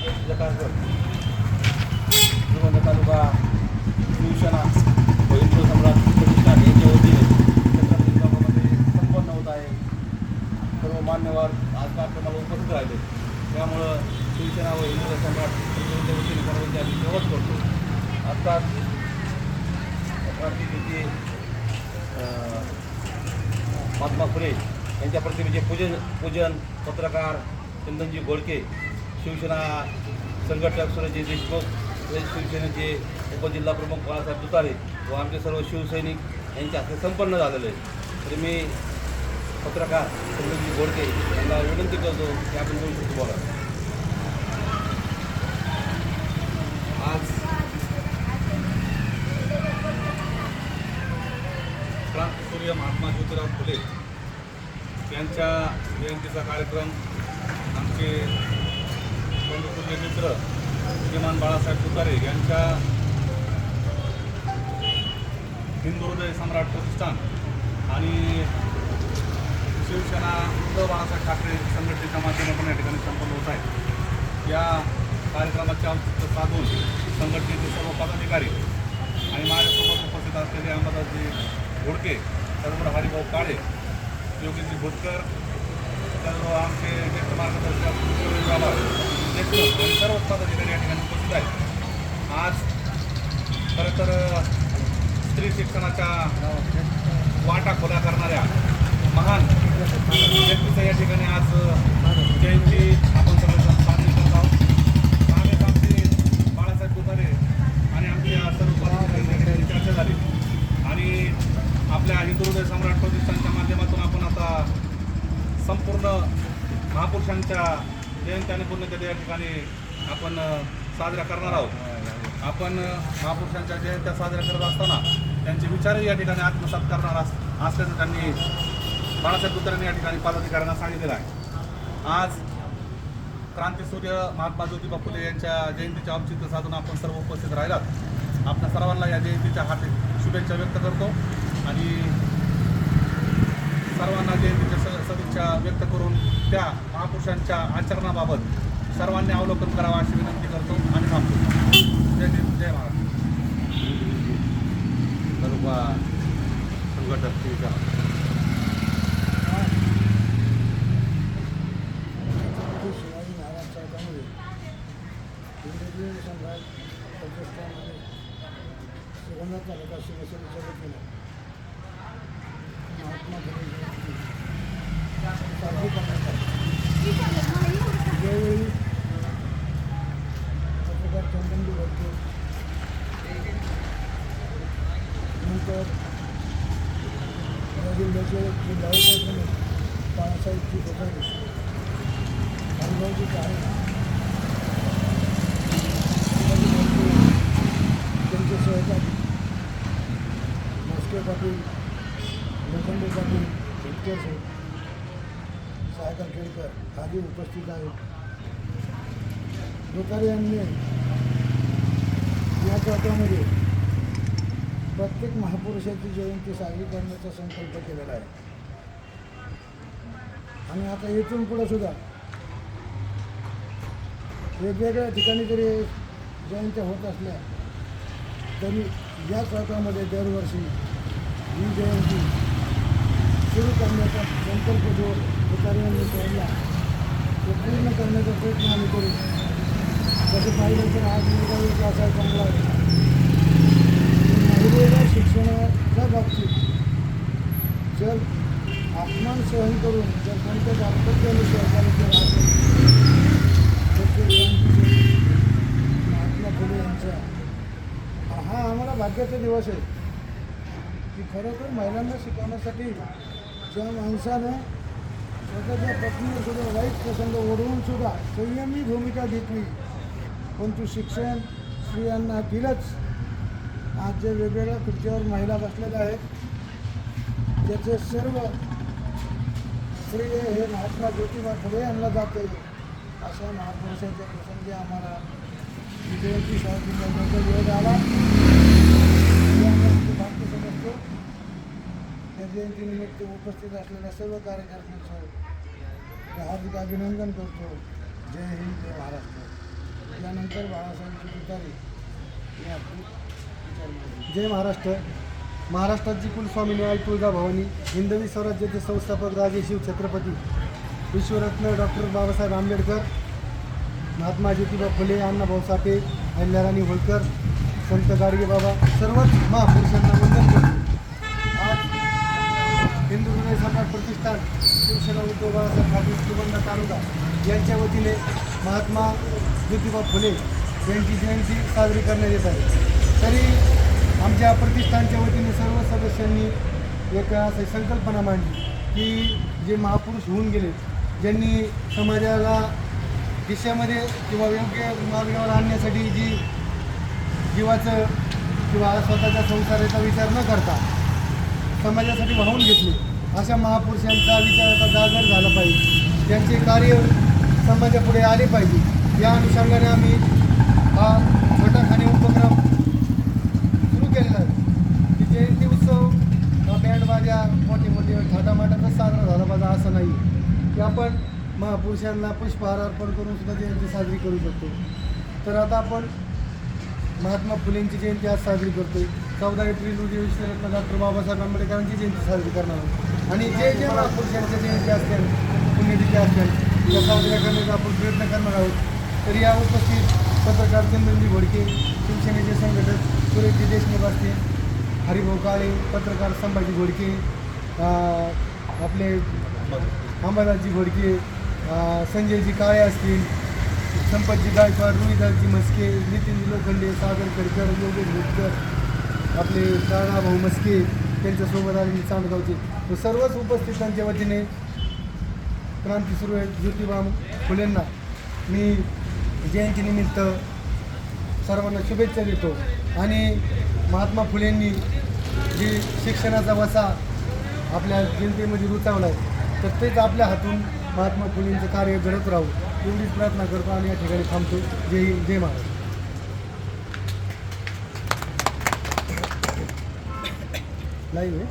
श्रीगोंदा तालुका शिवसेना व हिंदू सम्राट प्रतिष्ठान यांच्या वतीने छत्रपती गावामध्ये संपन्न होत आहे. सर्व मान्यवर आज कार्यक्रमाला उपस्थित राहिले. त्यामुळं शिवसेना व हिंदू सम्राट यांच्या वतीने सर्वांची आम्ही शेवट करतो. आत्ताच क्रांतिज्योती महात्मा फुले यांच्या प्रतिमेचे पूजन पत्रकार चंदनजी गोडके, शिवसेना संघटक सुरजी देशमुख, शिवसेनेचे उपजिल्हा प्रमुख बाळासाहेब तुतारे व आमचे सर्व शिवसैनिक यांच्या हस्ते संपन्न झालेले आहे. तर मी पत्रकार चंदनजी गोडके यांना विनंती करतो की आपण 2 शब्द बोला. आज क्रांतिसूर्य महात्मा ज्योतिराव फुले यांच्या जयंतीचा कार्यक्रम आमचे बंधुपूर्य मित्र श्रीमान बाळासाहेब तुतारे यांच्या हिंदू हृदय सम्राट प्रतिष्ठान आणि शिवसेना उद्धव बाळासाहेब ठाकरे संघटनेच्या माध्यमातून या ठिकाणी संपन्न होत आहे. या कार्यक्रमाचे औचित्य साधून संघटनेचे सर्व पदाधिकारी आणि माझ्यासोबत उपस्थित असलेले अंबादासजी घोडके, त्याचबरोबर हरिभाऊ काळे, योगीजी भोतकर, त्याचबरोबर आमचे ज्येष्ठ मार्गदर्शक आणि सर्व पदाधिकारी या ठिकाणी उपस्थित आहेत. आज खरं तर स्त्री शिक्षणाच्या वाटा खोल्या करणाऱ्या महान व्यक्तीचं या ठिकाणी आज जयंती आपण सगळेजण साजरी करत आहोत. मागेच आमचे बाळासाहेब तुतारे आणि आमच्या सर्व पदाधिकारी चर्चा झाली आणि आपल्या हिंदू हृदय सम्राट प्रतिष्ठानच्या माध्यमातून आपण आता संपूर्ण महापुरुषांच्या जयंती आणि पुण्यतिथी या ठिकाणी आपण साजऱ्या करणार आहोत. आपण महापुरुषांच्या जयंत्या साजऱ्या करत असताना त्यांचे विचारही या ठिकाणी आत्मसात करणार असल्याचं त्यांनी बाळासाहेब तुतारेंनी या ठिकाणी पदाधिकाऱ्यांना सांगितलेलं आहे. आज क्रांतिसूर्य महात्मा ज्योतिबा फुले यांच्या जयंतीचे औचित्य साधून आपण सर्व उपस्थित राहिलात. आपल्या सर्वांना या जयंतीच्या हार्दिक शुभेच्छा व्यक्त करतो आणि सर्वांना जयंतीच्या सदिच्छा व्यक्त करून त्या महापुरुषांच्या आचरणाबाबत सर्वांनी अवलोकन करावं अशी विनंती करतो आणि थांबतो. जय हिंद, जय महाराष्ट्र. तालुका संघटक शिवसेना. शिवाजी महाराज साहेबांमध्ये हिंदू सम्राट प्रतिष्ठानमध्ये श्रीगोंदा तालुका शिवसेनेच्या वतीने महात्मा फुले जयंती साजरी करण्यात आली. यावेळी पत्रकार चंदनजी गोडके, नंतर या जिल्ह्याचे जिल्हाधिकारी प्रमुख बाळासाहेबजी तुतारे, हरिभाऊजी काळे, त्यांचे सहकारी मस्के पाटील, लोखंडे पाटील, भेटकर सायकल खेळकर आदी उपस्थित आहेत. तुतारे यांनी या चौकामध्ये प्रत्येक महापुरुषाची जयंती साजरी करण्याचा संकल्प केलेला आहे आणि आता इथून पुढे सुद्धा वेगवेगळ्या ठिकाणी जरी जयंत्या होत असल्या तरी या चौकामध्ये दरवर्षी ही जयंती सुरू करण्याचा संकल्प जो तुतारे यांनी केला तो पूर्ण करण्याचा प्रयत्न आम्ही करू. तसं पाहिलं तर आज मुलगा एक असा चांगला आहे. महिलेला शिक्षणाच्या बाबतीत जर अपमान सहन करून जर कोणत्या दाम्पत्याने सहकार्य केलं असेल तर ते महात्मा फुले यांचा हा आम्हाला भाग्याचा दिवस आहे की खरोखर महिलांना शिकवण्यासाठी ज्या माणसानं स्वतःच्या पत्नीवर सुद्धा वाईट प्रसंग ओढवून सुद्धा संयमी भूमिका घेतली, परंतु शिक्षण स्त्रियांना दिलंच. आज जे वेगवेगळ्या खुर्चीवर महिला बसलेल्या आहेत त्याचे सर्व श्रेय हे महात्मा ज्योतिबा फुले यांना जाते. अशा महापुरुषाच्या प्रसंगी आम्हाला जयंती साजरी करण्याचा वेळ आला. भारतीय समजतो या जयंतीनिमित्त उपस्थित असलेल्या सर्व कार्यकर्त्यांचं हार्दिक अभिनंदन करतो. जय हिंद, जय महाराष्ट्र. त्यानंतर बाळासाहेब तुतारे हे आपली विचार मांडले. जय महाराष्ट्र. महाराष्ट्राची कुलस्वामिनी आई तुळजाभवानी, हिंदवी स्वराज्याचे संस्थापक राजे शिव छत्रपती विश्वरत्न डॉक्टर बाबासाहेब आंबेडकर, महात्मा ज्योतिबा फुले, अण्णाभाऊ साठे, अहिल्याराणी होळकर, संत गाडगे बाबा, सर्वच महापुरुषांना वंदन करतो. आज हिंदू हृदय सरकार प्रतिष्ठान शिवसेना उद्धव बाळासाहेब ठाकरे सुवर्ण तालुका यांच्या वतीने महात्मा ज्योतिबा फुले यांची जयंती साजरी करण्यात येत आहे. तरी आमच्या प्रतिष्ठानच्या वतीने सर्व सदस्यांनी एक अशी संकल्पना मांडली की जे महापुरुष होऊन गेले, ज्यांनी समाजाला दिशेमध्ये किंवा योग्य मार्गावर आणण्यासाठी जी जीवाचं किंवा स्वतःच्या संसाराचा विचार न करता समाजासाठी वाहून घेतले, अशा महापुरुषांचा विचाराचा जागर झाला पाहिजे, त्यांचे कार्य समाजापुढे आले पाहिजे. या अनुषंगाने आम्ही हा छोटा खाणे उपक्रम सुरू केलेला आहे की जयंती उत्सव हा बँडबाजा मोठे थाटामाटातच साजरा झाला पाहिजे असं नाही की आपण महापुरुषांना पुष्पहार अर्पण करून सुद्धा जयंती साजरी करू शकतो. तर आता आपण महात्मा फुलेंची जयंती आज साजरी करतोय. 14 एप्रिल रोजी विश्वरत्न डॉक्टर बाबासाहेब आंबेडकरांची जयंती साजरी करणार आहोत. आणि जे महापुरुषांच्या जयंती असतील, पुण्यतिथी असतील, त्या साजऱ्या करण्याचा आपण प्रयत्न करणार आहोत. तर या उपस्थित पत्रकार चंदनजी घोडके, शिवसेनेचे संघटक सुरेशजी देशमुख असतील, हरिभाऊ काळे, पत्रकार संभाजी घोडके, आपले अंबादासजी घोडके, संजयजी काळे असतील, संपतजी गायकवाड, रोहिदासजी मस्के, नितीनजी लोखंडे, सागर करकर, योगेश भोटकर, आपले भाऊ मस्के, त्यांच्यासोबत आलेले चांदगावचे, तर सर्वच उपस्थितांच्या वतीने क्रांतीसूर्य ज्योतिबा फुलेंना मी जयंतीनिमित्त सर्वांना शुभेच्छा देतो. आणि महात्मा फुलेंनी जी शिक्षणाचा वसा आपल्या जनतेमध्ये रुचावला आहे, तर तेच आपल्या हातून महात्मा फुलेंचं कार्य घडत राहू एवढीच प्रार्थना करतो आणि या ठिकाणी थांबतो. जय हिंद, जय महाराष्ट्र. लाईव्ह आहे.